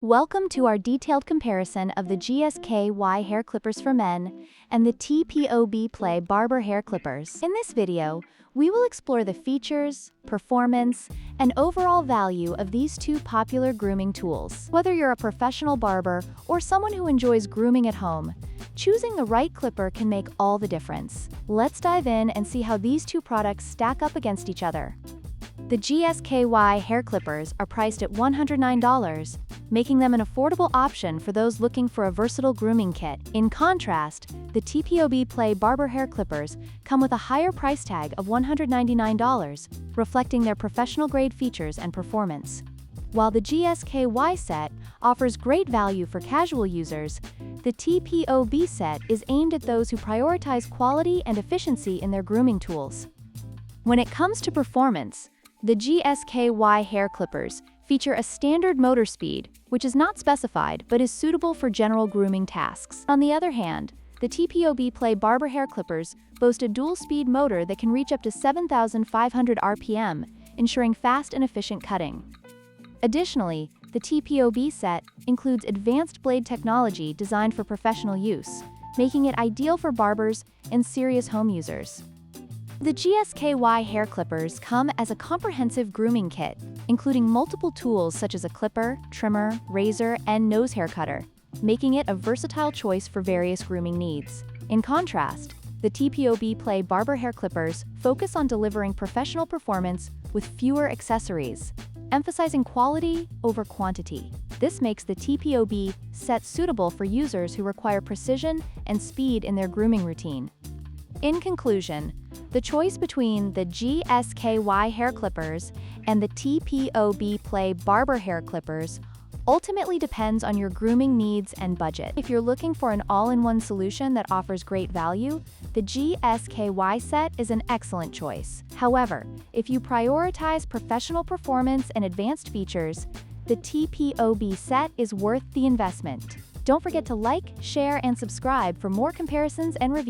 Welcome to our detailed comparison of the GSKY hair clippers for men and the TPOB Play Barber hair clippers. In this video, we will explore the features, performance, and overall value of these two popular grooming tools. Whether you're a professional barber or someone who enjoys grooming at home, choosing the right clipper can make all the difference. Let's dive in and see how these two products stack up against each other. The GSKY hair clippers are priced at $109, making them an affordable option for those looking for a versatile grooming kit. In contrast, the TPOB Play Barber hair clippers come with a higher price tag of $199, reflecting their professional-grade features and performance. While the GSKY set offers great value for casual users, the TPOB set is aimed at those who prioritize quality and efficiency in their grooming tools. When it comes to performance, the GSKY hair clippers feature a standard motor speed, which is not specified but is suitable for general grooming tasks. On the other hand, the TPOB Play Barber hair clippers boast a dual-speed motor that can reach up to 7,500 RPM, ensuring fast and efficient cutting. Additionally, the TPOB set includes advanced blade technology designed for professional use, making it ideal for barbers and serious home users. The GSKY hair clippers come as a comprehensive grooming kit, including multiple tools such as a clipper, trimmer, razor, and nose hair cutter, making it a versatile choice for various grooming needs. In contrast, the TPOB Play Barber hair clippers focus on delivering professional performance with fewer accessories, emphasizing quality over quantity. This makes the TPOB set suitable for users who require precision and speed in their grooming routine. In conclusion, the choice between the GSKY hair clippers and the TPOB Play Barber hair clippers ultimately depends on your grooming needs and budget. If you're looking for an all-in-one solution that offers great value, the GSKY set is an excellent choice. However, if you prioritize professional performance and advanced features, the TPOB set is worth the investment. Don't forget to like, share, and subscribe for more comparisons and reviews.